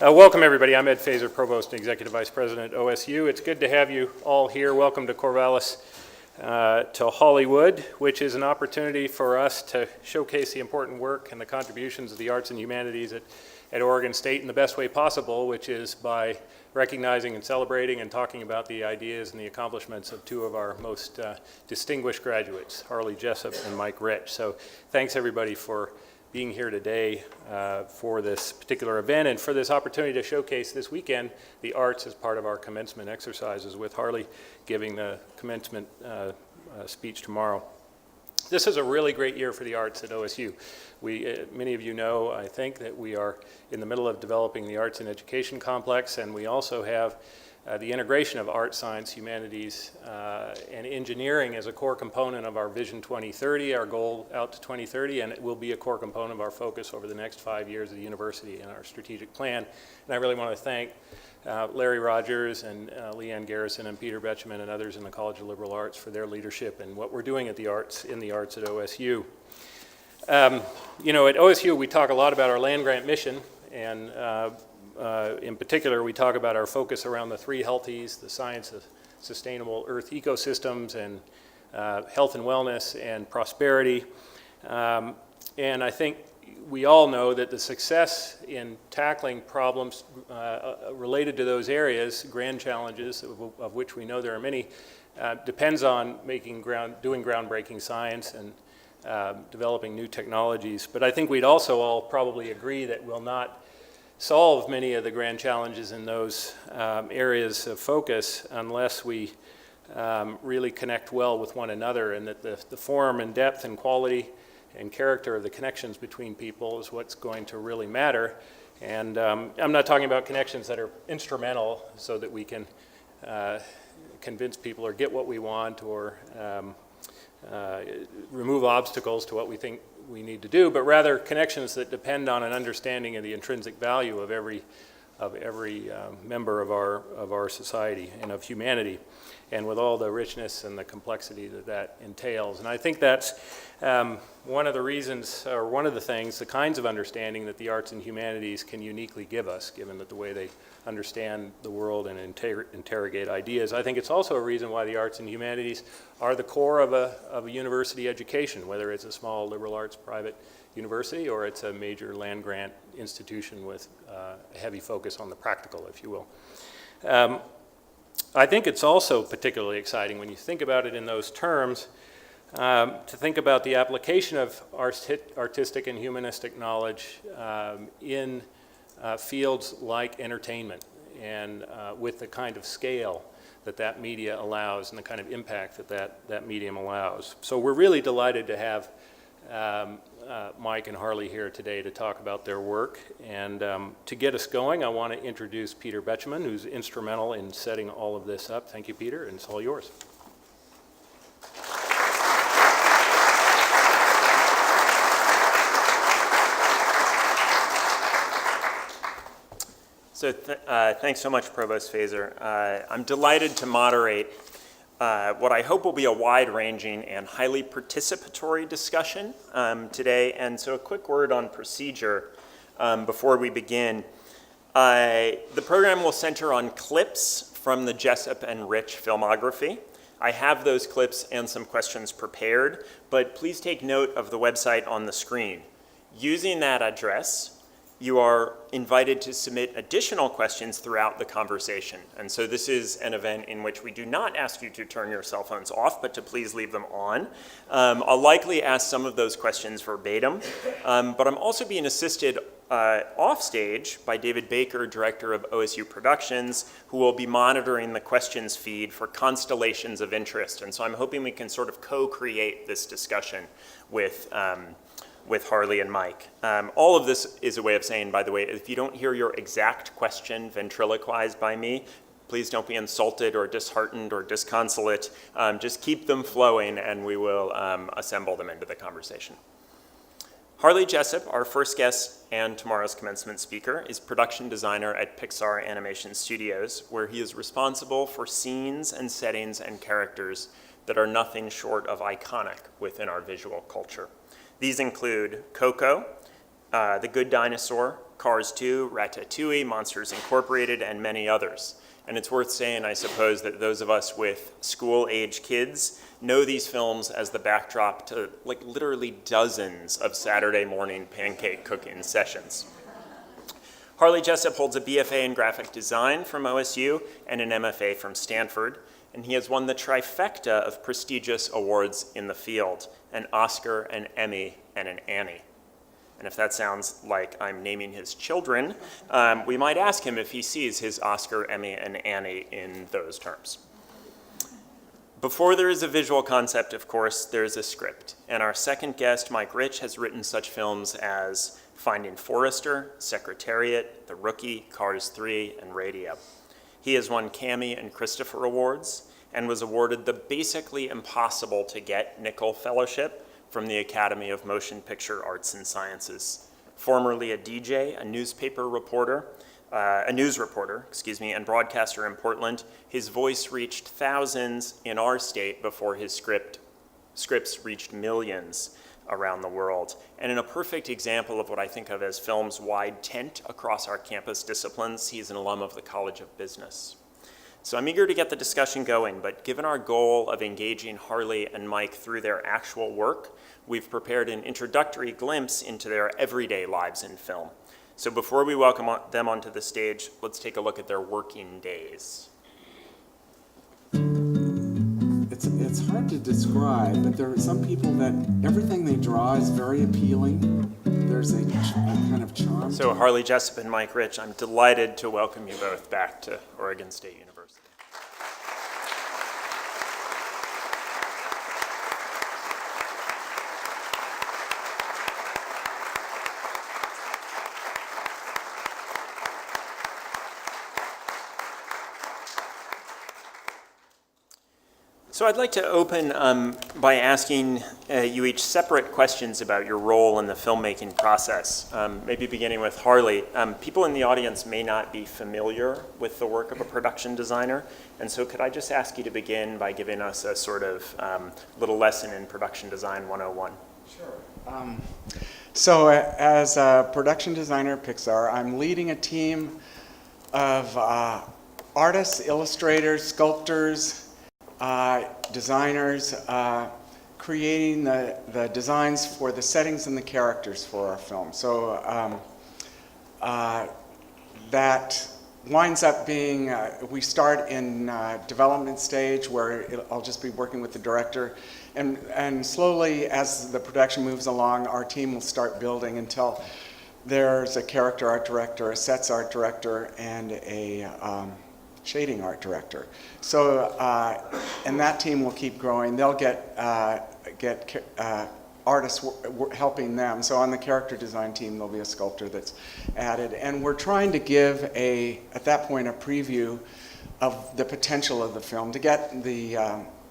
Welcome, everybody. I'm Ed Fazer, Provost and Executive Vice President at OSU. It's good to have you all here. Welcome to Corvallis, to Hollywood, which is an opportunity for us to showcase the important work and the contributions of the arts and humanities at Oregon State in the best way possible, which is by recognizing and celebrating and talking about the ideas and the accomplishments of two of our most distinguished graduates, Harley Jessup and Mike Rich. So thanks, everybody, for being here today for this particular event and for this opportunity to showcase this weekend the arts as part of our commencement exercises, with Harley giving the commencement speech tomorrow. This is a really great year for the arts at OSU. Many of you know, I think, that we are in the middle of developing the Arts and Education Complex, and we also have the integration of art, science, humanities, and engineering as a core component of our Vision 2030, our goal out to 2030, and it will be a core component of our focus over the next 5 years of the university and our strategic plan. And I really want to thank Larry Rogers and Leanne Garrison and Peter Betchman and others in the College of Liberal Arts for their leadership and what we're doing in the arts at OSU. You know, at OSU we talk a lot about our land-grant mission, and in particular, we talk about our focus around the three healthies: the science of sustainable Earth ecosystems, and health and wellness, and prosperity. And I think we all know that the success in tackling problems related to those areas, grand challenges, of which we know there are many, depends on doing groundbreaking science and developing new technologies. But I think we'd also all probably agree that we'll not solve many of the grand challenges in those areas of focus unless we really connect well with one another, and that the form and depth and quality and character of the connections between people is what's going to really matter. And I'm not talking about connections that are instrumental so that we can convince people or get what we want, or remove obstacles to what we think we need to do, but rather connections that depend on an understanding of the intrinsic value of every member of our society and of humanity, and with all the richness and the complexity that entails. And I think that's one of the reasons, or one of the things, the kinds of understanding that the arts and humanities can uniquely give us, given that the way they understand the world and interrogate ideas. I think it's also a reason why the arts and humanities are the core of a university education, whether it's a small liberal arts private university or it's a major land-grant institution with a heavy focus on the practical, if you will. I think it's also particularly exciting when you think about it in those terms, to think about the application of artistic and humanistic knowledge in fields like entertainment, and with the kind of scale that media allows and the kind of impact that medium allows. So we're really delighted to have Mike and Harley here today to talk about their work. And to get us going, I want to introduce Peter Betchman, who's instrumental in setting all of this up. Thank you, Peter, and it's all yours. So thanks so much, Provost Fazer. I'm delighted to moderate what I hope will be a wide-ranging and highly participatory discussion today. And so a quick word on procedure before we begin. The program will center on clips from the Jessup and Rich filmography. I have those clips and some questions prepared, but please take note of the website on the screen. Using that address, you are invited to submit additional questions throughout the conversation. And so this is an event in which we do not ask you to turn your cell phones off, but to please leave them on. I'll likely ask some of those questions verbatim, but I'm also being assisted off stage by David Baker, Director of OSU Productions, who will be monitoring the questions feed for constellations of interest. And so I'm hoping we can sort of co-create this discussion with Harley and Mike. All of this is a way of saying, by the way, if you don't hear your exact question ventriloquized by me, please don't be insulted or disheartened or disconsolate. Just keep them flowing and we will assemble them into the conversation. Harley Jessup, our first guest and tomorrow's commencement speaker, is production designer at Pixar Animation Studios, where he is responsible for scenes and settings and characters that are nothing short of iconic within our visual culture. These include Coco, The Good Dinosaur, Cars 2, Ratatouille, Monsters Incorporated, and many others. And it's worth saying, I suppose, that those of us with school-age kids know these films as the backdrop to like literally dozens of Saturday morning pancake cooking sessions. Harley Jessup holds a BFA in graphic design from OSU and an MFA from Stanford, and he has won the trifecta of prestigious awards in the field, an Oscar, an Emmy, and an Annie. And if that sounds like I'm naming his children, we might ask him if he sees his Oscar, Emmy, and Annie in those terms. Before there is a visual concept, of course, there is a script. And our second guest, Mike Rich, has written such films as Finding Forrester, Secretariat, The Rookie, Cars 3, and Radio. He has won Cammy and Christopher Awards and was awarded the basically impossible to get Nicholl Fellowship from the Academy of Motion Picture Arts and Sciences. Formerly a DJ, a news reporter, and broadcaster in Portland, his voice reached thousands in our state before his scripts reached millions around the world. And in a perfect example of what I think of as film's wide tent across our campus disciplines, he's an alum of the College of Business. So I'm eager to get the discussion going, but given our goal of engaging Harley and Mike through their actual work, we've prepared an introductory glimpse into their everyday lives in film. So before we welcome them onto the stage, let's take a look at their working days. It's hard to describe, but there are some people that everything they draw is very appealing. There's a kind of charm. So Harley Jessup and Mike Rich, I'm delighted to welcome you both back to Oregon State University. So I'd like to open by asking you each separate questions about your role in the filmmaking process, maybe beginning with Harley. People in the audience may not be familiar with the work of a production designer, and so could I just ask you to begin by giving us a sort of little lesson in production design 101? Sure. So as a production designer at Pixar, I'm leading a team of artists, illustrators, sculptors, designers, creating the designs for the settings and the characters for our film. So that winds up being, we start in development stage where I'll just be working with the director, and slowly as the production moves along, our team will start building until there's a character art director, a sets art director, and a shading art director. So, and that team will keep growing. They'll get artists helping them. So on the character design team, there'll be a sculptor that's added. And we're trying to give at that point, a preview of the potential of the film to get the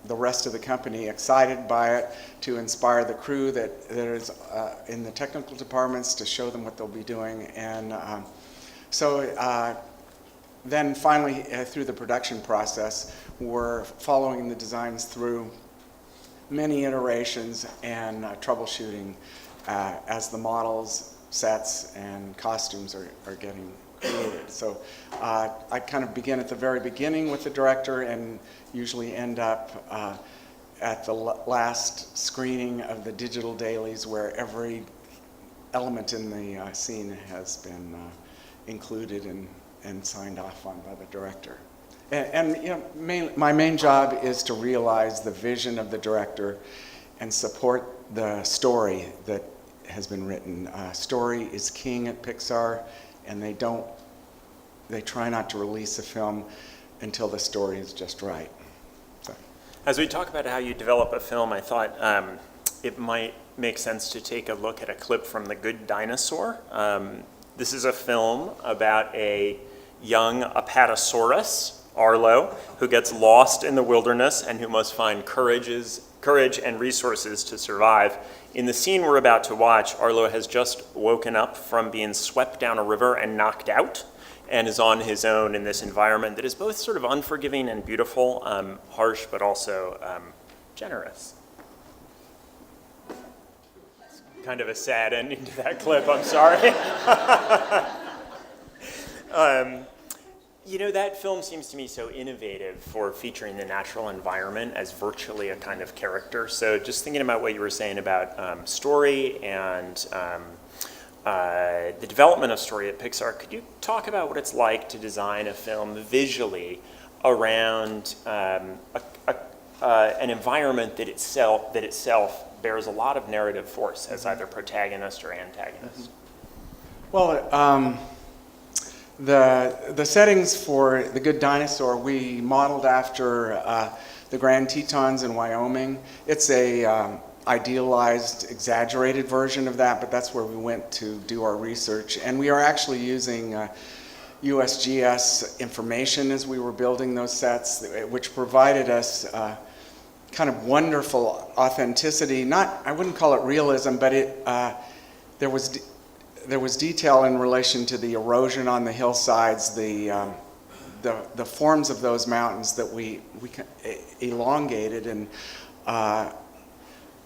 rest of the company excited by it, to inspire the crew that is in the technical departments, to show them what they'll be doing. And then finally, through the production process, we're following the designs through many iterations and troubleshooting as the models, sets, and costumes are getting created. So I kind of begin at the very beginning with the director and usually end up at the last screening of the digital dailies, where every element in the scene has been included and signed off on by the director. And you know, my main job is to realize the vision of the director and support the story that has been written. Story is king at Pixar, and they try not to release a film until the story is just right. So. As we talk about how you develop a film, I thought it might make sense to take a look at a clip from The Good Dinosaur. This is a film about a young Apatosaurus, Arlo, who gets lost in the wilderness and who must find courage and resources to survive. In the scene we're about to watch, Arlo has just woken up from being swept down a river and knocked out, and is on his own in this environment that is both sort of unforgiving and beautiful, harsh but also generous. It's kind of a sad ending to that clip, I'm sorry. You know, that film seems to me so innovative for featuring the natural environment as virtually a kind of character. So just thinking about what you were saying about story and the development of story at Pixar, could you talk about what it's like to design a film visually around an environment that itself bears a lot of narrative force as either protagonist or antagonist? Well, the settings for The Good Dinosaur, we modeled after the Grand Tetons in Wyoming. It's a idealized, exaggerated version of that, but that's where we went to do our research. And we are actually using USGS information as we were building those sets, which provided us kind of wonderful authenticity. I wouldn't call it realism, but there was detail in relation to the erosion on the hillsides, the forms of those mountains that we elongated,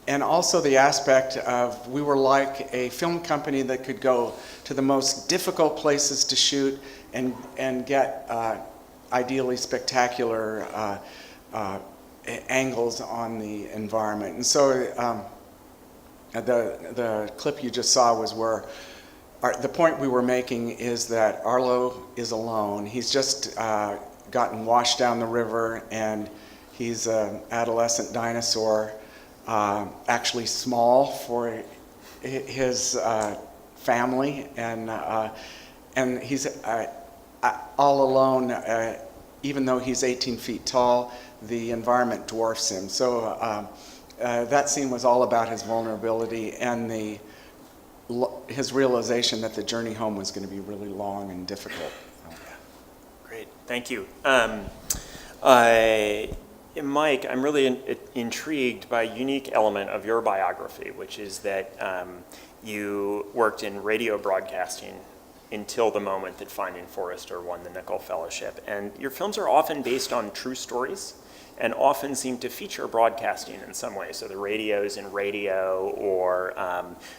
and also the aspect of we were like a film company that could go to the most difficult places to shoot and get ideally spectacular angles on the environment. And so the clip you just saw was where the point we were making is that Arlo is alone. He's just gotten washed down the river, and he's an adolescent dinosaur, actually small for his family, and he's all alone. Even though he's 18 feet tall, the environment dwarfs him. So that scene was all about his vulnerability and his realization that the journey home was going to be really long and difficult. Great, thank you. Mike, I'm really intrigued by a unique element of your biography, which is that you worked in radio broadcasting until the moment that Finding Forrester won the Nicholl Fellowship. And your films are often based on true stories and often seem to feature broadcasting in some way. So the radios in Radio, or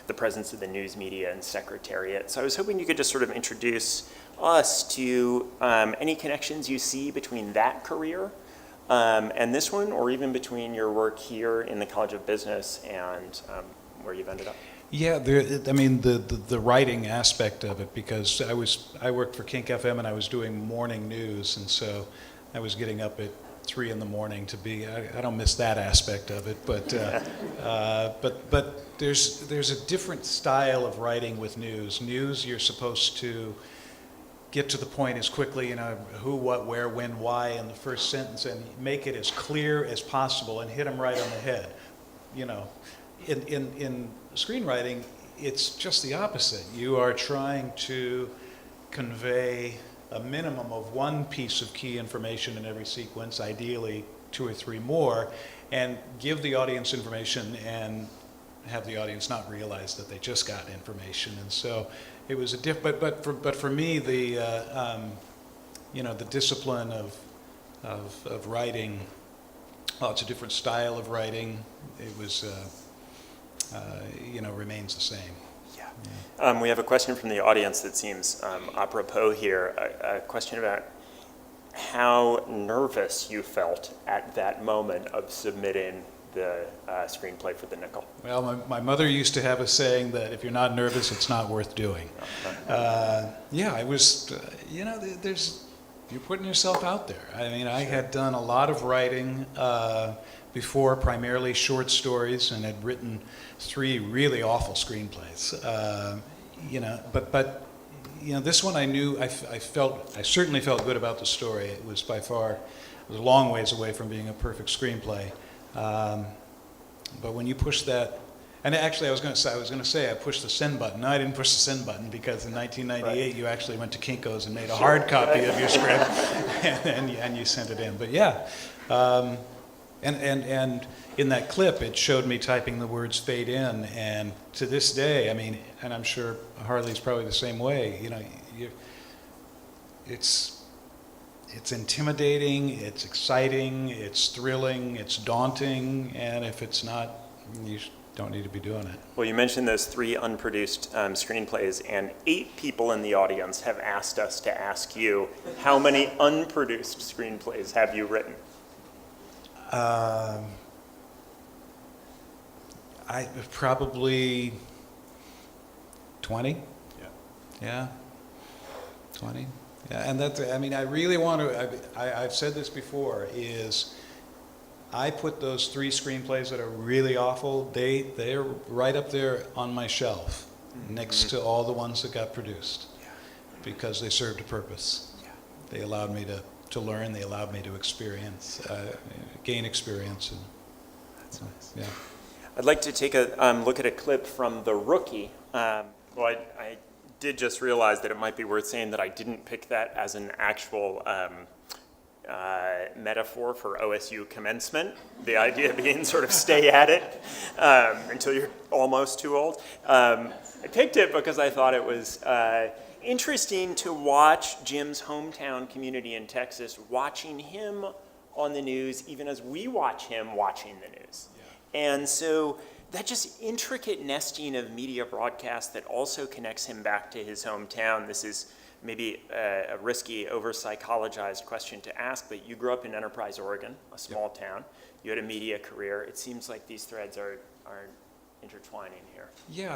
the presence of the news media in Secretariat. So I was hoping you could just sort of introduce us to any connections you see between that career and this one, or even between your work here in the College of Business and where you've ended up. Yeah, the writing aspect of it, because I worked for Kink FM and I was doing morning news, and so I was getting up at 3 in the morning to be. I don't miss that aspect of it, but there's a different style of writing with news. News, you're supposed to get to the point as quickly, who, what, where, when, why in the first sentence, and make it as clear as possible and hit them right on the head. In screenwriting, it's just the opposite. You are trying to convey a minimum of one piece of key information in every sequence, ideally 2 or 3 more, and give the audience information and have the audience not realize that they just got information. And so it was a but for me, the the discipline of writing, it's a different style of writing. It was remains the same. Yeah. We have a question from the audience that seems apropos here, a question about how nervous you felt at that moment of submitting the screenplay for the Nicholl. Well, my mother used to have a saying that if you're not nervous, it's not worth doing. I was, you're putting yourself out there. I mean, I had done a lot of writing before, primarily short stories, and had written 3 really awful screenplays. But this one I knew, I certainly felt good about the story. It was by far, it was a long ways away from being a perfect screenplay. But when you push that, and actually I was going to say I pushed the send button. No, I didn't push the send button, because in 1998 you actually went to Kinko's and made a hard copy of your script, and you sent it in. But yeah. And in that clip, it showed me typing the words "fade in," and to this day, I mean, and I'm sure Harley's probably the same way. It's intimidating, it's exciting, it's thrilling, it's daunting, and if it's not, don't need to be doing it. Well, you mentioned those 3 unproduced screenplays, and 8 people in the audience have asked us to ask you, how many unproduced screenplays have you written? I probably 20. Yeah, 20. Yeah, and that's, I mean, I really want to, I've said this before, is I put those 3 screenplays that are really awful, they're right up there on my shelf, next to all the ones that got produced, because they served a purpose. They allowed me to learn, they allowed me to experience, gain experience. And, That's nice. yeah. I'd like to take a look at a clip from The Rookie. Well, I did just realize that it might be worth saying that I didn't pick that as an actual metaphor for OSU commencement, the idea being sort of stay at it until you're almost too old. I picked it because I thought it was interesting to watch Jim's hometown community in Texas, watching him on the news, even as we watch him watching the news. And so that just intricate nesting of media broadcast that also connects him back to his hometown. This is maybe a risky, over-psychologized question to ask, but you grew up in Enterprise, Oregon, a small town. You had a media career. It seems like these threads are intertwining here. Yeah,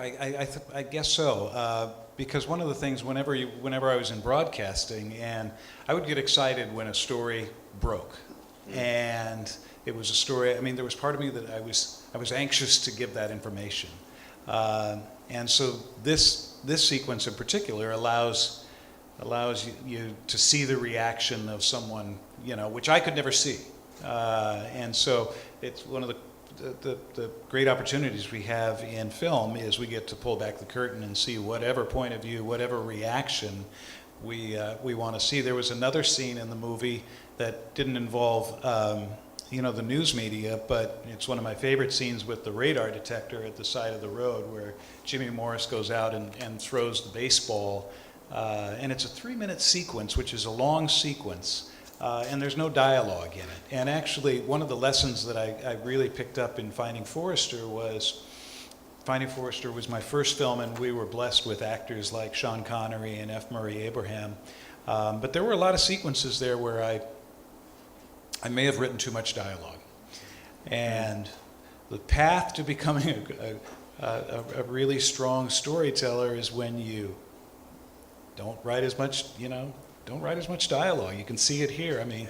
I guess so. Because one of the things, whenever I was in broadcasting, and I would get excited when a story broke, and it was a story. I mean, there was part of me that I was anxious to give that information, and so this sequence in particular allows you to see the reaction of someone, which I could never see, and so it's one of the great opportunities we have in film is we get to pull back the curtain and see whatever point of view, whatever reaction we want to see. There was another scene in the movie that didn't involve the news media, but it's one of my favorite scenes with the radar detector at the side of the road where Jimmy Morris goes out and throws the baseball, and it's a 3-minute sequence, which is a long sequence. And there's no dialogue in it. And actually, one of the lessons that I really picked up in Finding Forrester was my first film, and we were blessed with actors like Sean Connery and F. Murray Abraham. But there were a lot of sequences there where I may have written too much dialogue. And the path to becoming a really strong storyteller is when you don't write as much, don't write as much dialogue. You can see it here. I mean,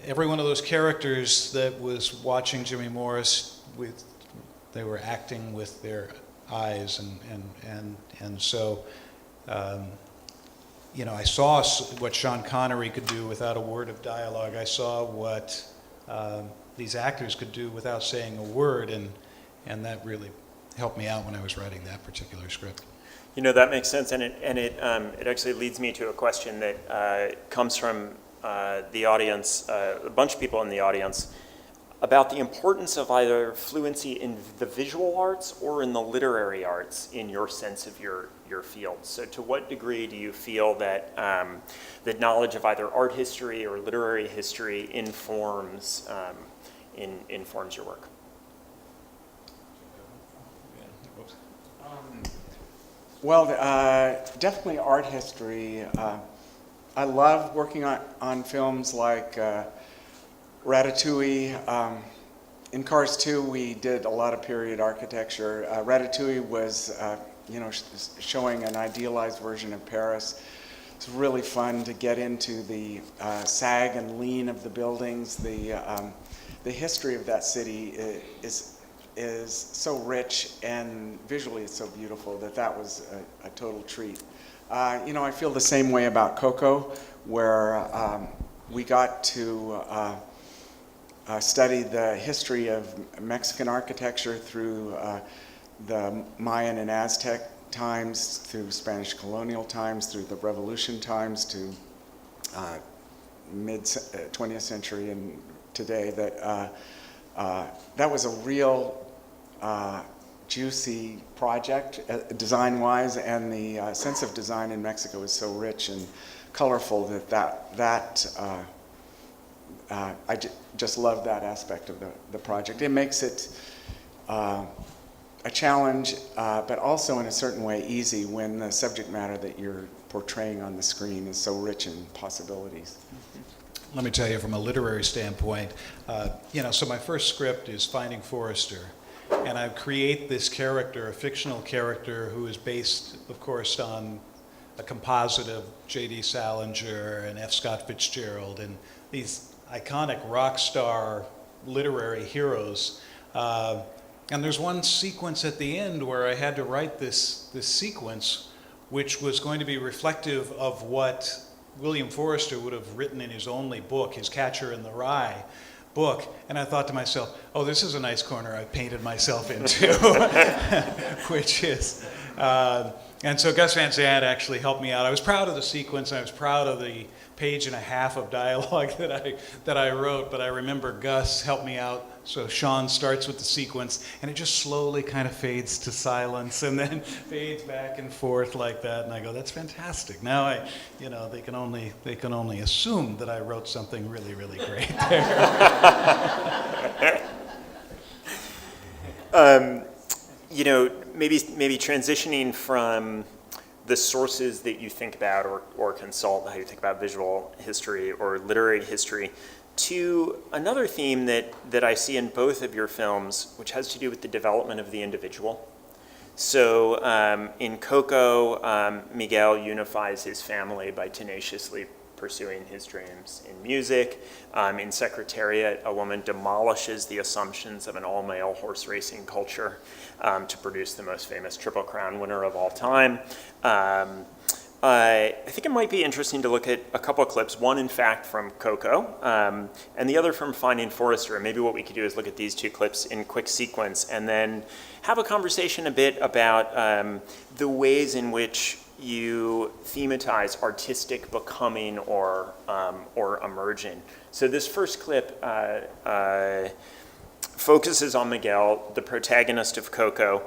every one of those characters that was watching Jimmy Morris, they were acting with their eyes, and so, I saw what Sean Connery could do without a word of dialogue. I saw what these actors could do without saying a word, and that really helped me out when I was writing that particular script. That makes sense, and it actually leads me to a question that comes from the audience, a bunch of people in the audience, about the importance of either fluency in the visual arts or in the literary arts in your sense of your field. So to what degree do you feel that that knowledge of either art history or literary history informs your work? Well, definitely art history. I love working on films like Ratatouille. In Cars 2, we did a lot of period architecture. Ratatouille was, showing an idealized version of Paris. It's really fun to get into the sag and lean of the buildings. The history of that city is so rich, and visually it's so beautiful that was a total treat. I feel the same way about Coco, where we got to study the history of Mexican architecture through the Mayan and Aztec times, through Spanish colonial times, through the Revolution times, to mid-20th century and today. That was a real juicy project, design-wise, and the sense of design in Mexico is so rich and colorful that I just love that aspect of the project. It makes it a challenge, but also in a certain way easy when the subject matter that you're portraying on the screen is so rich in possibilities. Let me tell you from a literary standpoint, so my first script is Finding Forrester, and I create this character, a fictional character who is based, of course, on a composite of J.D. Salinger and F. Scott Fitzgerald and these iconic rock star literary heroes. And there's one sequence at the end where I had to write this sequence which was going to be reflective of what William Forrester would have written in his only book, his Catcher in the Rye book. And I thought to myself, oh, this is a nice corner I've painted myself into, which is, and so Gus Van Sant actually helped me out. I was proud of the sequence, and I was proud of the page and a half of dialogue that I wrote, but I remember Gus helped me out. So Sean starts with the sequence, and it just slowly kind of fades to silence, and then fades back and forth like that. And I go, "That's fantastic." Now they can only assume that I wrote something really, really great there. Maybe transitioning from the sources that you think about or consult, how you think about visual history or literary history, to another theme that I see in both of your films, which has to do with the development of the individual. So in Coco, Miguel unifies his family by tenaciously pursuing his dreams in music. In Secretariat, a woman demolishes the assumptions of an all-male horse racing culture to produce the most famous Triple Crown winner of all time. I think it might be interesting to look at a couple of clips, one in fact from Coco, and the other from Finding Forrester. And maybe what we could do is look at these two clips in quick sequence and then have a conversation a bit about the ways in which you thematize artistic becoming or emerging. So this first clip focuses on Miguel, the protagonist of Coco,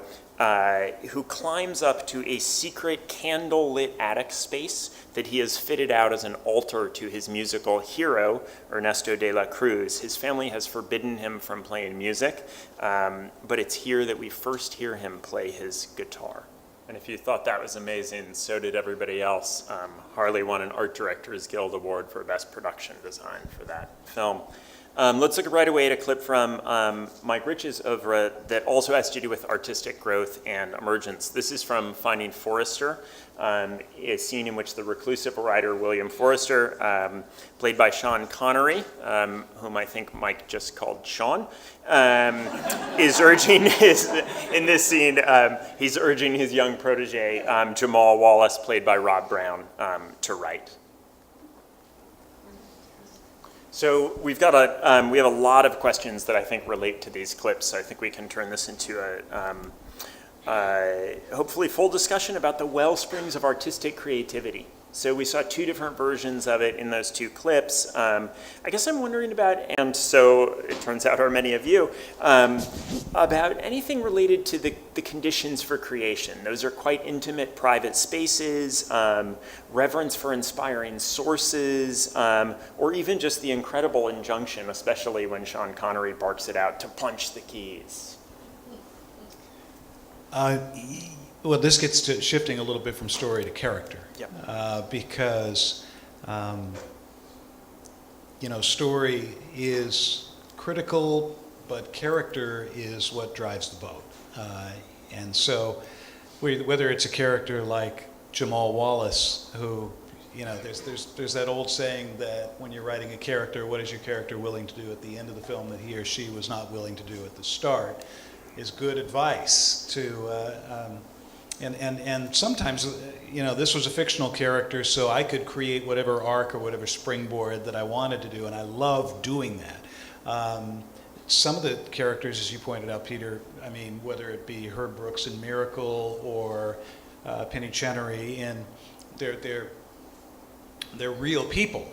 who climbs up to a secret candle-lit attic space that he has fitted out as an altar to his musical hero, Ernesto de la Cruz. His family has forbidden him from playing music, but it's here that we first hear him play his guitar. And if you thought that was amazing, so did everybody else. Harley won an Art Directors Guild Award for Best Production Design for that film. Let's look right away at a clip from Mike Rich's oeuvre that also has to do with artistic growth and emergence. This is from Finding Forrester, a scene in which the reclusive writer William Forrester, played by Sean Connery, whom I think Mike just called Sean, is urging in this scene, he's urging his young protege, Jamal Wallace, played by Rob Brown, to write. So we have a lot of questions that I think relate to these clips. So I think we can turn this into a hopefully full discussion about the wellsprings of artistic creativity. So we saw two different versions of it in those two clips. I guess I'm wondering about, and so it turns out are many of you, about anything related to the conditions for creation. Those are quite intimate private spaces, reverence for inspiring sources, or even just the incredible injunction, especially when Sean Connery barks it out, to punch the keys. Well, this gets to shifting a little bit from story to character. Yep. Because, story is critical, but character is what drives the boat. And so whether it's a character like Jamal Wallace, who, there's that old saying that when you're writing a character, what is your character willing to do at the end of the film that he or she was not willing to do at the start, is good advice to... And sometimes, this was a fictional character, so I could create whatever arc or whatever springboard that I wanted to do, and I love doing that. Some of the characters, as you pointed out, Peter, whether it be Herb Brooks in Miracle or Penny Chenery, they're real people.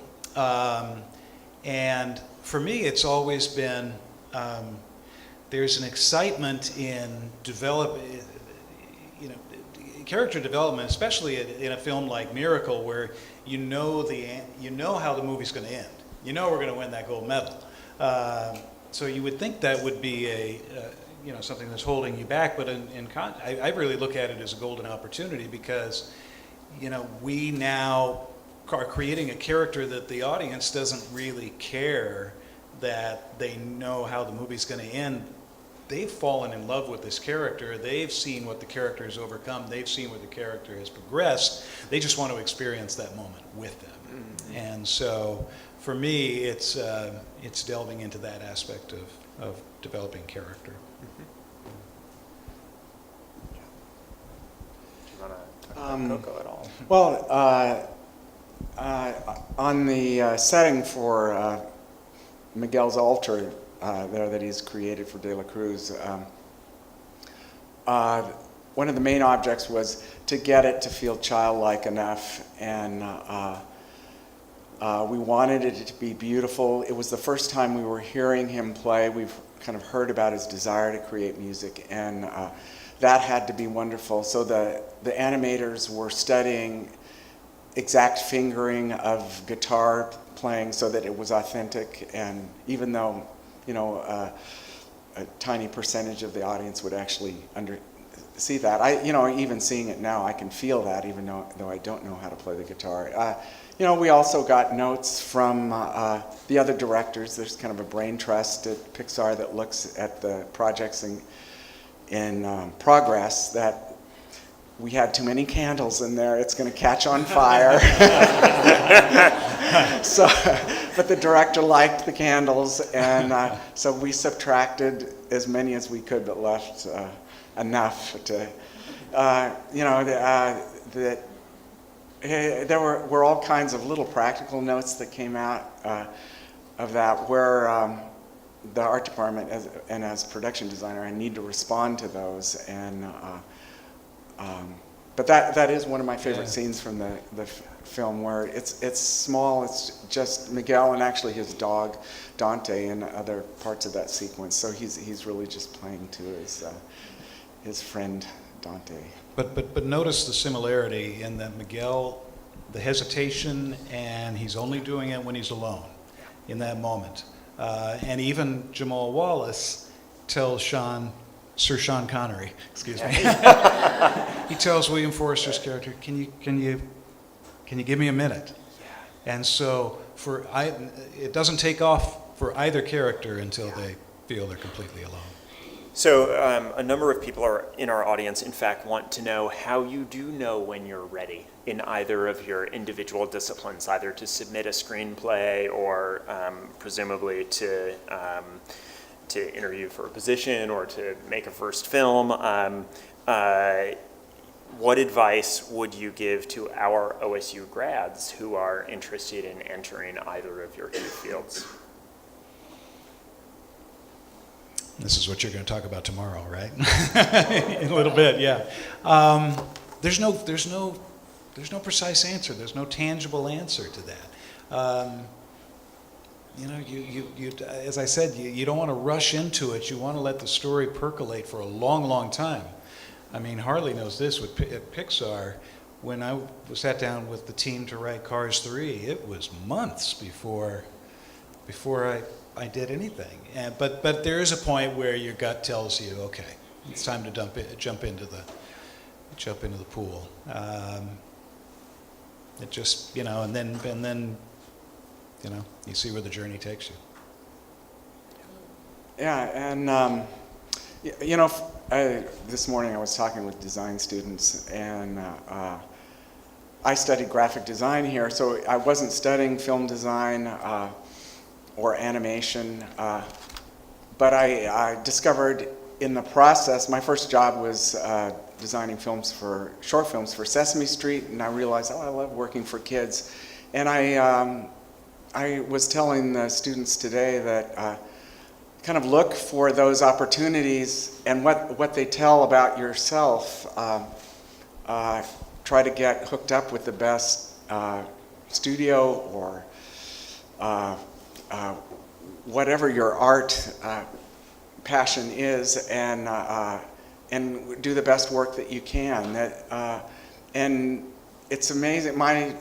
And for me, it's always been, there's an excitement in character development, especially in a film like Miracle, where you know how the movie's going to end. We're going to win that gold medal. So you would think that would be something that's holding you back. But I really look at it as a golden opportunity because, we now are creating a character that the audience doesn't really care that they know how the movie's going to end. They've fallen in love with this character. They've seen what the character has overcome. They've seen where the character has progressed. They just want to experience that moment with them. Mm-hmm. And so, for me, it's delving into that aspect of developing character. Mm-hmm. Do you want to talk about Coco at all? Well, on the setting for Miguel's altar there that he's created for De La Cruz, one of the main objects was to get it to feel childlike enough, and we wanted it to be beautiful. It was the first time we were hearing him play. We've kind of heard about his desire to create music, and that had to be wonderful. So the animators were studying exact fingering of guitar playing so that it was authentic, and even though a tiny percentage of the audience would actually see that. Even seeing it now, I can feel that, even though I don't know how to play the guitar. We also got notes from the other directors. There's kind of a brain trust at Pixar that looks at the projects in progress, that we had too many candles in there. It's going to catch on fire. But the director liked the candles, and so we subtracted as many as we could, but left enough to, there were all kinds of little practical notes that came out of that, where the art department and as production designer, I need to respond to those, and but that is one of my favorite scenes from the film, where it's small. It's just Miguel and actually his dog Dante and other parts of that sequence. So he's really just playing to his friend Dante. But notice the similarity in that Miguel, the hesitation, and he's only doing it when he's alone in that moment. And even Jamal Wallace tells Sir Sean Connery, excuse me. He tells William Forrester's character, "Can you give me a minute?" And so it doesn't take off for either character until they feel they're completely alone. So a number of people in our audience, in fact, want to know how you do know when you're ready in either of your individual disciplines, either to submit a screenplay or presumably to interview for a position or to make a first film. What advice would you give to our OSU grads who are interested in entering either of your two fields? This is what you're going to talk about tomorrow, right? In a little bit, yeah. There's no precise answer. There's no tangible answer to that. As I said, you don't want to rush into it. You want to let the story percolate for a long, long time. I mean, Harley knows this at Pixar. When I sat down with the team to write Cars 3, it was months before I did anything. But there is a point where your gut tells you, okay, it's time to jump into the pool. It just, and then you see where the journey takes you. Yeah, and this morning I was talking with design students, and I studied graphic design here, so I wasn't studying film design or animation, but I discovered in the process, my first job was designing short films for Sesame Street, and I realized, I love working for kids. And I was telling the students today that kind of look for those opportunities and what they tell about yourself. Try to get hooked up with the best studio or whatever your art passion is, and do the best work that you can. And it's amazing. My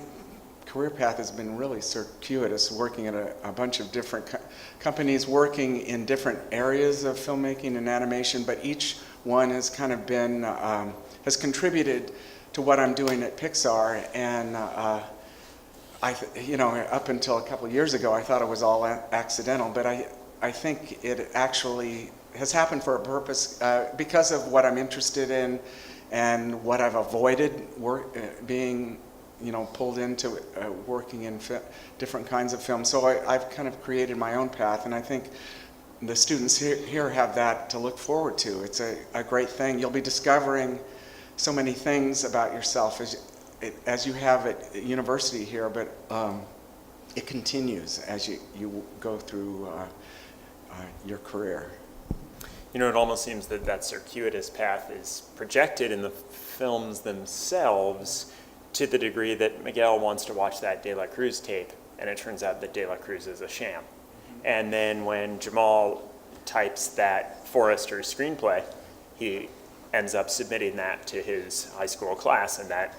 career path has been really circuitous, working at a bunch of different companies, working in different areas of filmmaking and animation, but each one has kind of been, has contributed to what I'm doing at Pixar. And up until a couple of years ago, I thought it was all accidental, but I think it actually has happened for a purpose because of what I'm interested in and what I've avoided being pulled into working in different kinds of films. So I've kind of created my own path, and I think the students here have that to look forward to. It's a great thing. You'll be discovering so many things about yourself as you have at university here, but it continues as you go through your career. It almost seems that circuitous path is projected in the films themselves to the degree that Miguel wants to watch that De La Cruz tape, and it turns out that De La Cruz is a sham. Mm-hmm. And then when Jamal types that Forrester screenplay, he ends up submitting that to his high school class, and that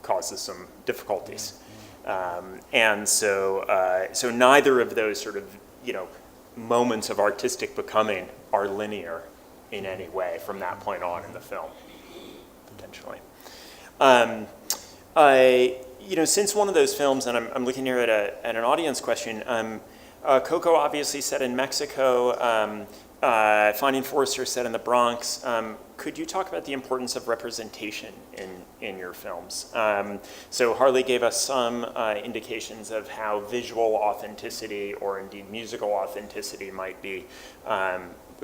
causes some difficulties. And so neither of those sort of, moments of artistic becoming are linear in any way from that point on in the film, potentially. Since one of those films, and I'm looking here at an audience question, Coco obviously set in Mexico, Finding Forrester set in the Bronx. Could you talk about the importance of representation in your films? So Harley gave us some indications of how visual authenticity or indeed musical authenticity might be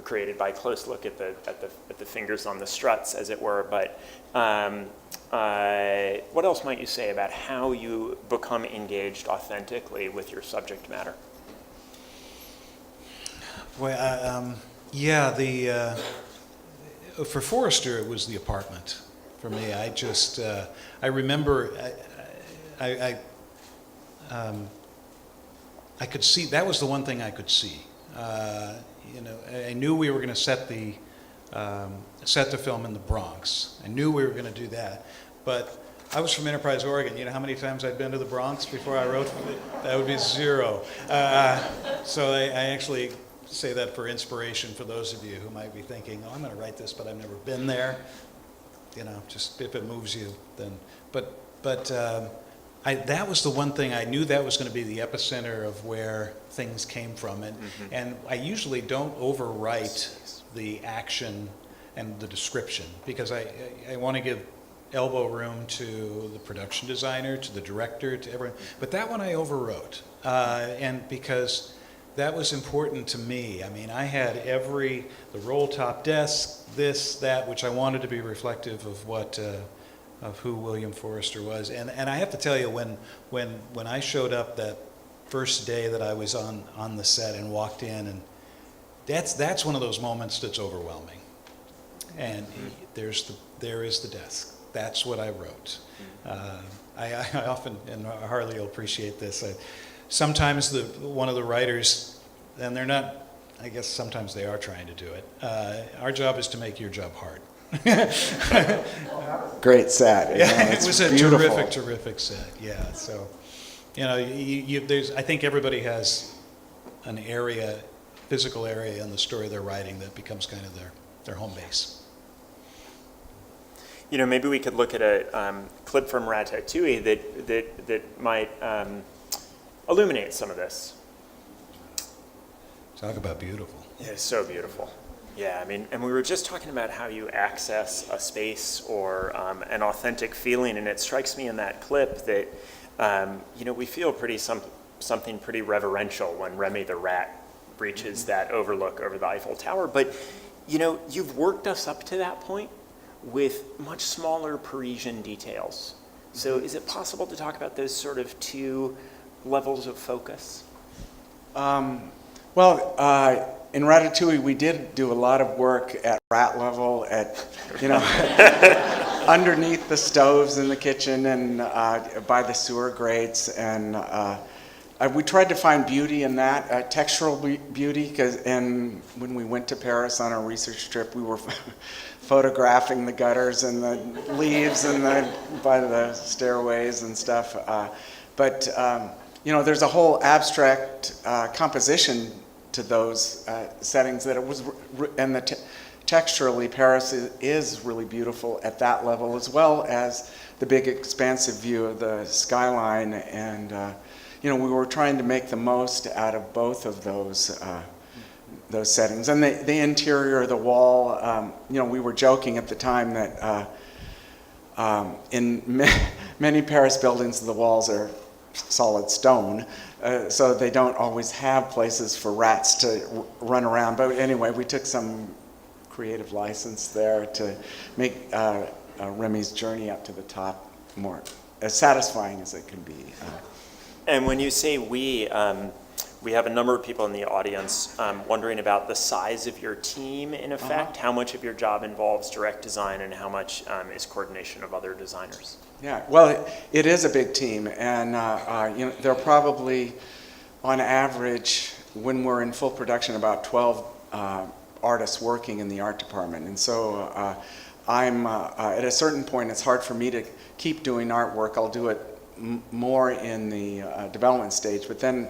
created by a close look at the fingers on the struts, as it were. But what else might you say about how you become engaged authentically with your subject matter? Well, for Forrester, it was the apartment. For me, I remember, I could see, that was the one thing I could see. I knew we were going to set the film in the Bronx. I knew we were going to do that, but I was from Enterprise, Oregon. You know how many times I'd been to the Bronx before I wrote? That would be 0. So I actually say that for inspiration for those of you who might be thinking, oh, I'm going to write this, but I've never been there. Just if it moves you, then. But that was the one thing I knew that was going to be the epicenter of where things came from, and I usually don't overwrite the action and the description because I want to give elbow room to the production designer, to the director, to everyone. But that one I overwrote, and because that was important to me. I mean, I had the roll top desk, this, that, which I wanted to be reflective of of who William Forrester was. And I have to tell you, when I showed up that first day that I was on the set and walked in, and that's one of those moments that's overwhelming. And there is the desk. That's what I wrote. I often, and Harley will appreciate this, sometimes one of the writers, and they're not, I guess sometimes they are trying to do it. Our job is to make your job hard. Great set. It was a beautiful. terrific set. Yeah. So, I think everybody has an area, physical area in the story they're writing that becomes kind of their home base. Maybe we could look at a clip from Ratatouille that might illuminate some of this. Talk about beautiful. Yeah, it's so beautiful. Yeah, and we were just talking about how you access a space or an authentic feeling, and it strikes me in that clip that, we feel something pretty reverential when Remy the rat reaches that overlook over the Eiffel Tower. But, you've worked us up to that point with much smaller Parisian details. So is it possible to talk about those sort of two levels of focus? In Ratatouille, we did do a lot of work at rat level, underneath the stoves in the kitchen and by the sewer grates, and we tried to find beauty in that, textural beauty, and when we went to Paris on a research trip, we were photographing the gutters and the leaves and by the stairways and stuff. But there's a whole abstract composition to those settings that it was, and texturally Paris is really beautiful at that level, as well as the big expansive view of the skyline. And we were trying to make the most out of both of those settings. And the interior of the wall, we were joking at the time that in many Paris buildings, the walls are solid stone, so they don't always have places for rats to run around. But anyway, we took some creative license there to make Remy's journey up to the top more as satisfying as it can be. And when you say we have a number of people in the audience wondering about the size of your team, in effect. How much of your job involves direct design and how much is coordination of other designers? Yeah, well, it is a big team, and there are probably, on average, when we're in full production, about 12 artists working in the art department. And so I'm, at a certain point, it's hard for me to keep doing artwork. I'll do it more in the development stage, but then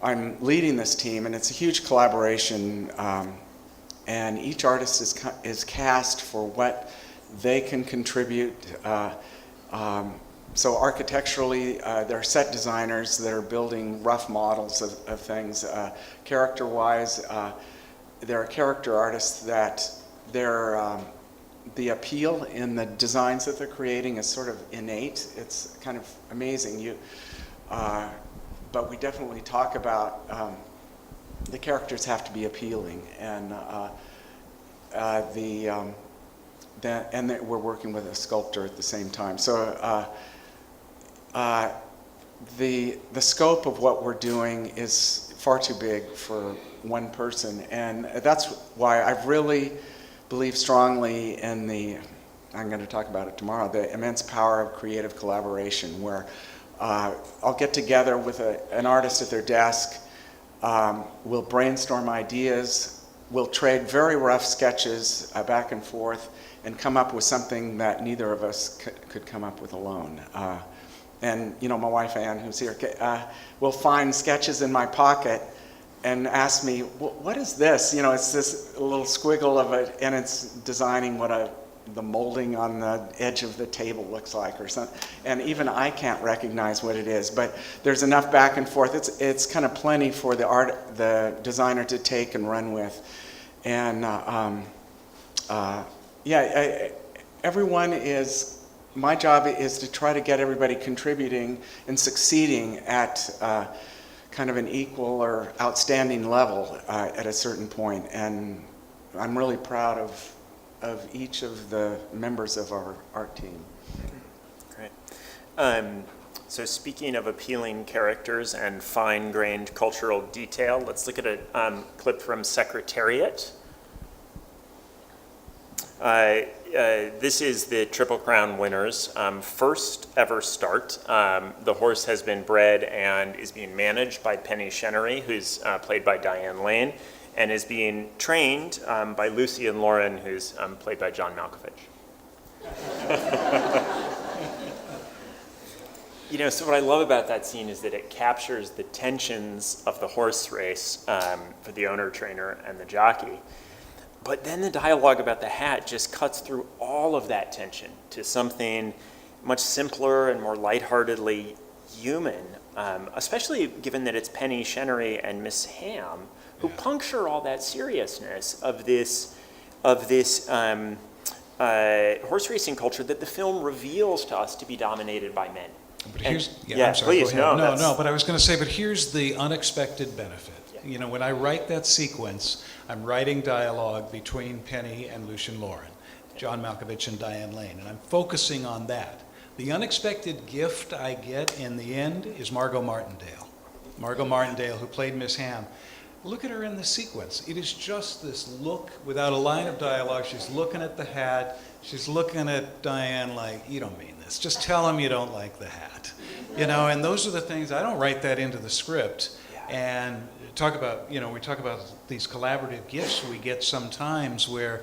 I'm leading this team, and it's a huge collaboration, and each artist is cast for what they can contribute. So architecturally, there are set designers that are building rough models of things. Character-wise, there are character artists that the appeal in the designs that they're creating is sort of innate. It's kind of amazing. But we definitely talk about the characters have to be appealing, and and that we're working with a sculptor at the same time. So the scope of what we're doing is far too big for one person, and that's why I really believe strongly in I'm going to talk about it tomorrow, the immense power of creative collaboration, where I'll get together with an artist at their desk, we'll brainstorm ideas, we'll trade very rough sketches back and forth, and come up with something that neither of us could come up with alone. And my wife Ann, who's here, will find sketches in my pocket and ask me, what is this? It's this little squiggle of it, and it's designing what the molding on the edge of the table looks like or something. And even I can't recognize what it is, but there's enough back and forth. It's kind of plenty for the designer to take and run with. And my job is to try to get everybody contributing and succeeding at kind of an equal or outstanding level at a certain point. And I'm really proud of each of the members of our art team. Great. So speaking of appealing characters and fine-grained cultural detail, let's look at a clip from Secretariat. This is the Triple Crown winners' first ever start. The horse has been bred and is being managed by Penny Chenery, who's played by Diane Lane, and is being trained by Lucy and Lauren, who's played by John Malkovich. So what I love about that scene is that it captures the tensions of the horse race for the owner, trainer, and the jockey. But then the dialogue about the hat just cuts through all of that tension to something much simpler and more lightheartedly human, especially given that it's Penny Chenery and Miss Ham who puncture all that seriousness of this horse racing culture that the film reveals to us to be dominated by men. But I'm sorry, please, go ahead. No, but I was going to say, but here's the unexpected benefit. Yeah. When I write that sequence, I'm writing dialogue between Penny and Lucian Lauren, John Malkovich and Diane Lane, and I'm focusing on that. The unexpected gift I get in the end is Margot Martindale. Margot Martindale, who played Miss Ham. Look at her in the sequence. It is just this look without a line of dialogue. She's looking at the hat. She's looking at Diane like, you don't mean this. Just tell him you don't like the hat. And those are the things, I don't write that into the script. And we talk about these collaborative gifts we get sometimes where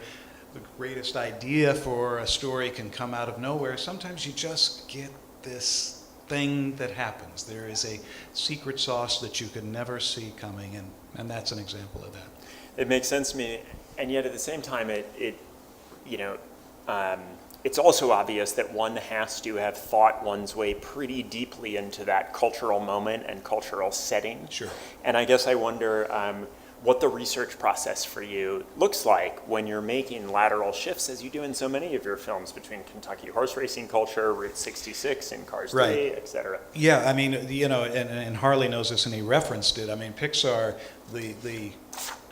the greatest idea for a story can come out of nowhere. Sometimes you just get this thing that happens. There is a secret sauce that you could never see coming, and that's an example of that. It makes sense to me, and yet at the same time, it's also obvious that one has to have thought one's way pretty deeply into that cultural moment and cultural setting. Sure. And I guess I wonder what the research process for you looks like when you're making lateral shifts, as you do in so many of your films, between Kentucky horse racing culture, Route 66, and Cars 3, Right. et cetera. Yeah, I mean, you know, and Harley knows this, and he referenced it. I mean, Pixar, the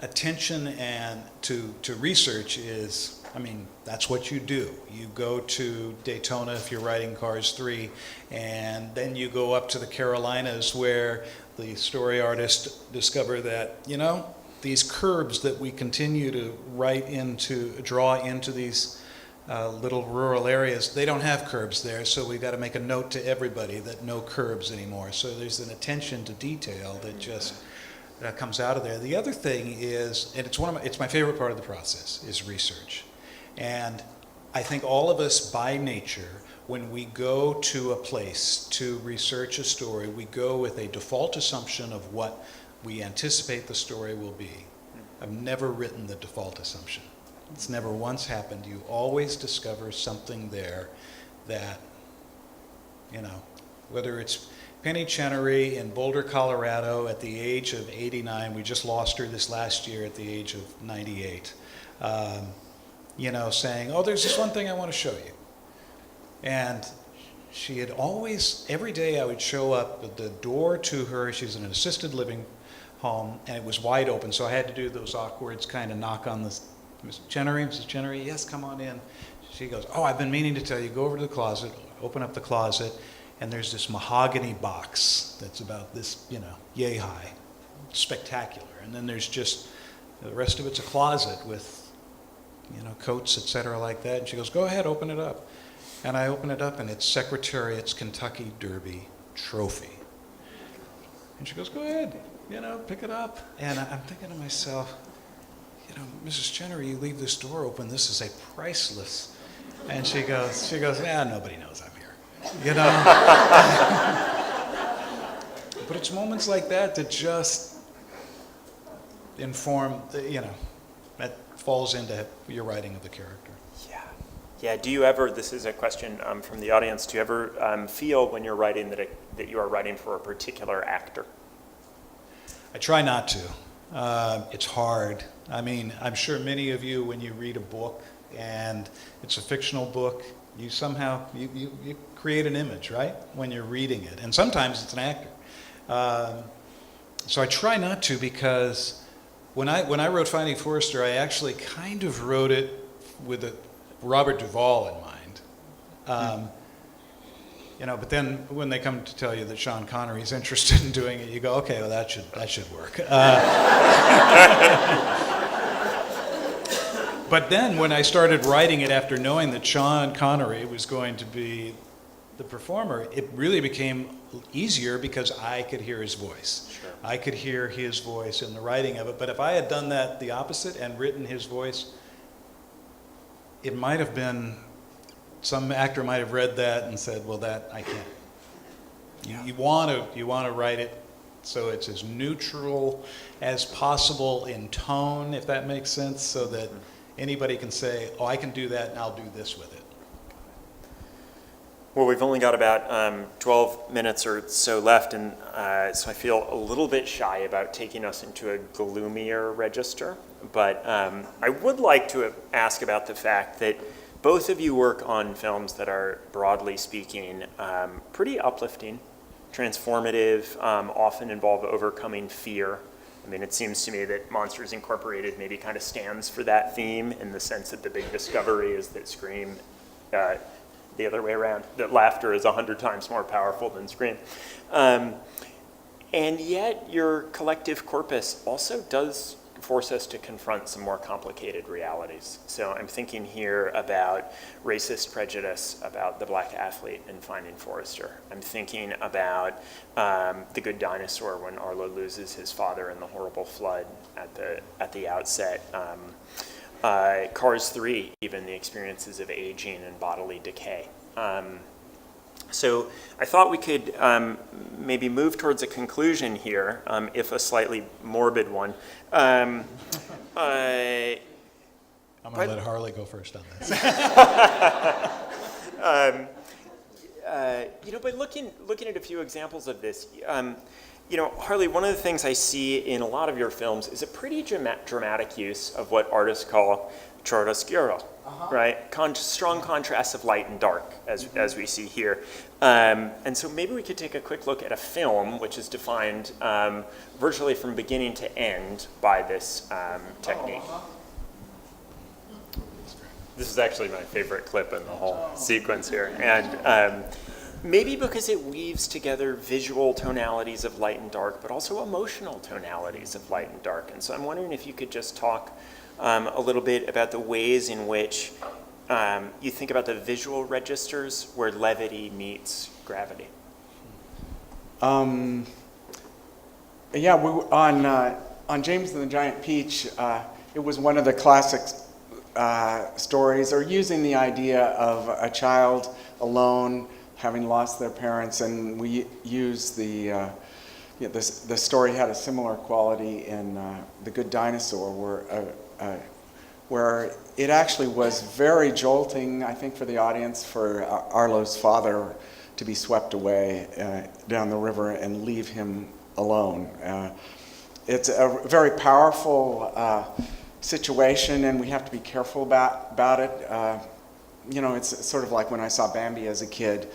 attention and to research is, I mean, that's what you do. You go to Daytona if you're writing Cars 3, and then you go up to the Carolinas where the story artists discover that, you know, these curbs that we continue to draw into these little rural areas, they don't have curbs there, so we've got to make a note to everybody that no curbs anymore. So there's an attention to detail that just comes out of there. The other thing is, and it's my favorite part of the process, is research. And I think all of us by nature, when we go to a place to research a story, we go with a default assumption of what we anticipate the story will be. I've never written the default assumption. It's never once happened. You always discover something there that, you know, whether it's Penny Chenery in Boulder, Colorado at the age of 89, we just lost her this last year at the age of 98, you know, saying, oh, there's this one thing I want to show you. And she had always, every day I would show up at the door to her, she's in an assisted living home, and it was wide open, so I had to do those awkward kind of knock on the, Mrs. Chenery, yes, come on in. She goes, oh, I've been meaning to tell you, go over to the closet, open up the closet, and there's this mahogany box that's about this, you know, yay high, spectacular. And then there's just, the rest of it's a closet with, you know, coats, et cetera, like that. And she goes, go ahead, open it up. And I open it up, and it's Secretariat's Kentucky Derby trophy. And she goes, go ahead, you know, pick it up. And I'm thinking to myself, you know, Mrs. Chenery, you leave this door open, this is a priceless. And she goes, yeah, nobody knows I'm here, you know? But it's moments like that that just inform, you know, that falls into your writing of the character. Yeah, do you ever, this is a question from the audience, do you ever feel when you're writing that you are writing for a particular actor? I try not to. It's hard. I mean, I'm sure many of you, when you read a book and it's a fictional book, you somehow, you create an image, right, when you're reading it. And sometimes it's an actor. So I try not to, because when I wrote Finding Forrester, I actually kind of wrote it with Robert Duvall in mind. You know, but then when they come to tell you that Sean Connery is interested in doing it, you go, okay, well, that should work. But then when I started writing it after knowing that Sean Connery was going to be the performer, it really became easier because I could hear his voice. Sure. I could hear his voice in the writing of it. But if I had done that the opposite and written his voice, it might have been, some actor might have read that and said, well, that I can't. You want to write it so it's as neutral as possible in tone, if that makes sense, so that anybody can say, oh, I can do that and I'll do this with it. Well, we've only got about 12 minutes or so left, and so I feel a little bit shy about taking us into a gloomier register. But I would like to ask about the fact that both of you work on films that are, broadly speaking, pretty uplifting, transformative, often involve overcoming fear. I mean, it seems to me that Monsters Incorporated maybe kind of stands for that theme, in the sense that the big discovery is that Scream, the other way around, that laughter is 100 times more powerful than Scream. And yet your collective corpus also does force us to confront some more complicated realities. So I'm thinking here about racist prejudice about the black athlete in Finding Forrester. I'm thinking about The Good Dinosaur, when Arlo loses his father in the horrible flood at the outset. Cars 3, even the experiences of aging and bodily decay. So I thought we could maybe move towards a conclusion here, if a slightly morbid one. I'm going to let Harley go first on this. By looking at a few examples of this, Harley, one of the things I see in a lot of your films is a pretty dramatic use of what artists call chiaroscuro, right? Strong contrasts of light and dark, as we see here. And so maybe we could take a quick look at a film which is defined virtually from beginning to end by this technique. This is actually my favorite clip in the whole sequence here. And maybe because it weaves together visual tonalities of light and dark, but also emotional tonalities of light and dark. And so I'm wondering if you could just talk a little bit about the ways in which you think about the visual registers where levity meets gravity. Yeah, on James and the Giant Peach, it was one of the classic stories, or using the idea of a child alone, having lost their parents, and we use the story had a similar quality in The Good Dinosaur, where it actually was very jolting, I think, for the audience, for Arlo's father to be swept away down the river and leave him alone. It's a very powerful situation, and we have to be careful about it. It's sort of like when I saw Bambi as a kid.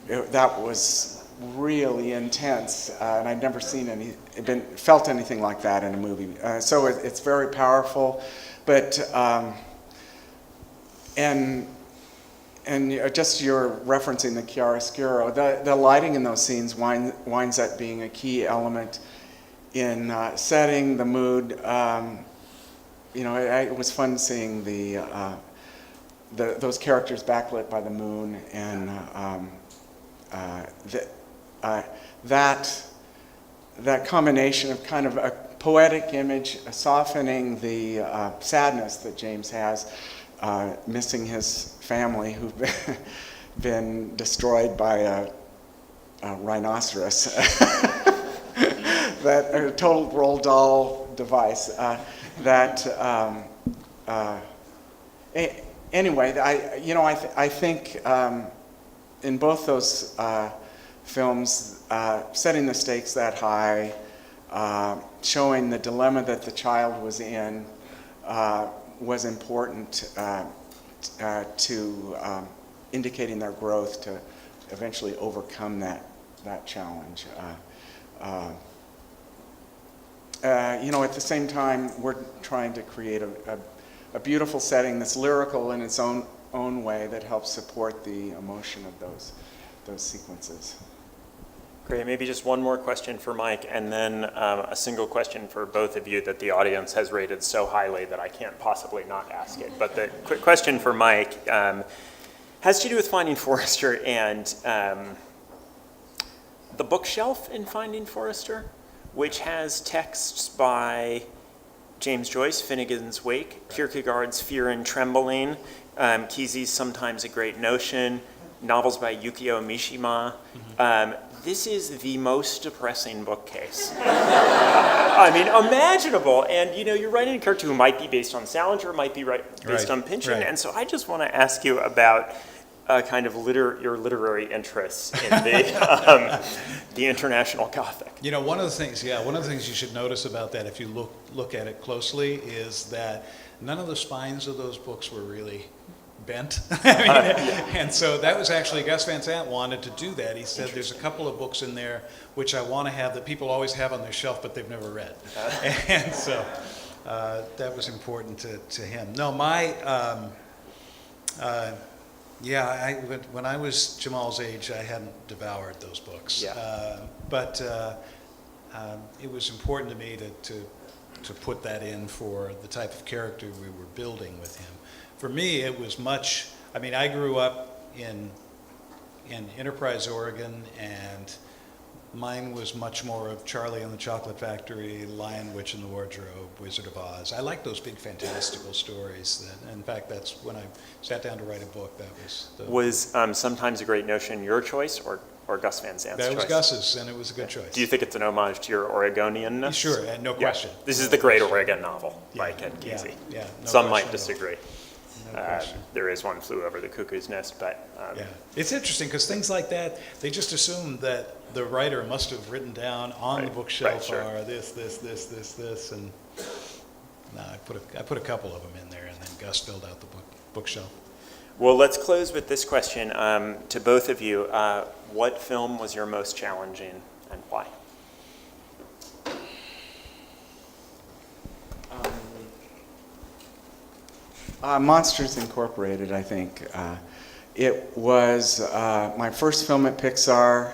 That was really intense, and I'd never felt anything like that in a movie. So it's very powerful, but and just you're referencing the chiaroscuro. The lighting in those scenes winds up being a key element in setting the mood. It was fun seeing those characters backlit by the moon, and that combination of kind of a poetic image, softening the sadness that James has, missing his family who've been destroyed by a rhinoceros. That a total Roald Dahl device. Anyway, I think in both those films, setting the stakes that high, showing the dilemma that the child was in, was important to indicating their growth to eventually overcome that challenge. At the same time, we're trying to create a beautiful setting that's lyrical in its own way that helps support the emotion of those sequences. Great. Maybe just one more question for Mike, and then a single question for both of you that the audience has rated so highly that I can't possibly not ask it. But the quick question for Mike has to do with Finding Forrester and the bookshelf in Finding Forrester, which has texts by James Joyce, Finnegan's Wake, Kierkegaard's Fear and Trembling, Kesey's Sometimes a Great Notion, novels by Yukio Mishima. This is the most depressing bookcase. Imaginable. And you're writing a character who might be based on Salinger, might be based on Pynchon. Right. And so I just want to ask you about kind of your literary interests in the International Gothic. One of the things you should notice about that, if you look at it closely, is that none of the spines of those books were really bent. And so that was actually, Gus Van Sant wanted to do that. He said there's a couple of books in there which I want to have that people always have on their shelf but they've never read. And so that was important to him. No, when I was Jamal's age, I hadn't devoured those books. Yeah. But it was important to me to put that in for the type of character we were building with him. For me, it was much, I grew up in Enterprise, Oregon, and Mine was much more of Charlie and the Chocolate Factory, Lion, Witch and the Wardrobe, Wizard of Oz. I like those big fantastical stories. In fact, that's when I sat down to write a book. That was Was Sometimes a Great Notion your choice or Gus Van Sant's choice? that was Gus's, and it was a good choice. Do you think it's an homage to your Oregonianness? Sure, and no question. This is the Great Oregon novel by Ken Yeah, Kesey. yeah, no Some might question at all. disagree. No question. There is One Flew Over the Cuckoo's Nest, but Yeah, it's interesting because things like that, they just assume that the writer must have written down on the Right, bookshelf right, sure. are this, and no, I put a couple of them in there, and then Gus filled out the bookshelf. well, let's close with this question to both of you. What film was your most challenging and why? Monsters Incorporated, I think. It was my first film at Pixar.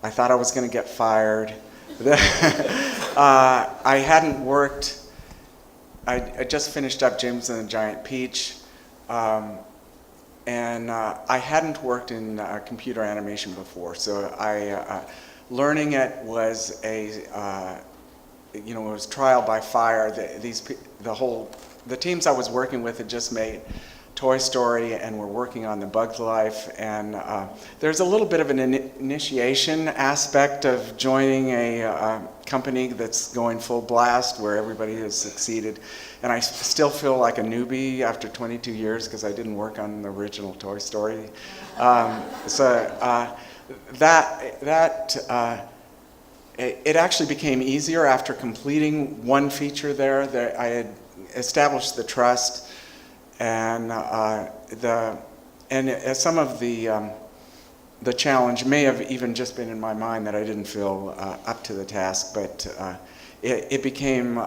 I thought I was going to get fired. I hadn't worked, I just finished up James and the Giant Peach, and I hadn't worked in computer animation before, so learning it was it was trial by fire. The teams I was working with had just made Toy Story and were working on The Bug's Life, and there's a little bit of an initiation aspect of joining a company that's going full blast where everybody has succeeded, and I still feel like a newbie after 22 years because I didn't work on the original Toy Story. It actually became easier after completing one feature there. I had established the trust, and some of the challenge may have even just been in my mind that I didn't feel up to the task, but it became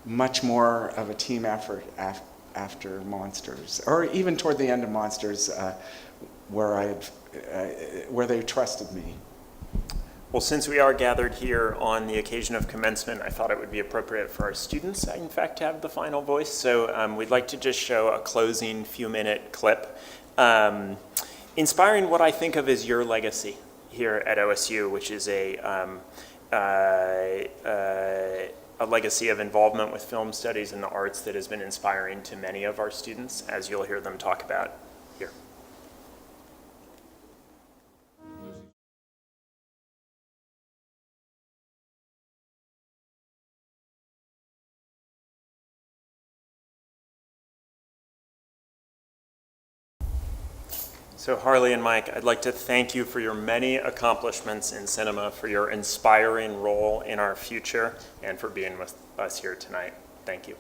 much more of a team effort after Monsters, or even toward the end of Monsters, where they trusted me. Well, since we are gathered here on the occasion of commencement, I thought it would be appropriate for our students, in fact, to have the final voice. So we'd like to just show a closing few-minute clip inspiring what I think of as your legacy here at OSU, which is a legacy of involvement with film studies and the arts that has been inspiring to many of our students, as you'll hear them talk about here. So Harley and Mike, I'd like to thank you for your many accomplishments in cinema, for your inspiring role in our future, and for being with us here tonight. Thank you.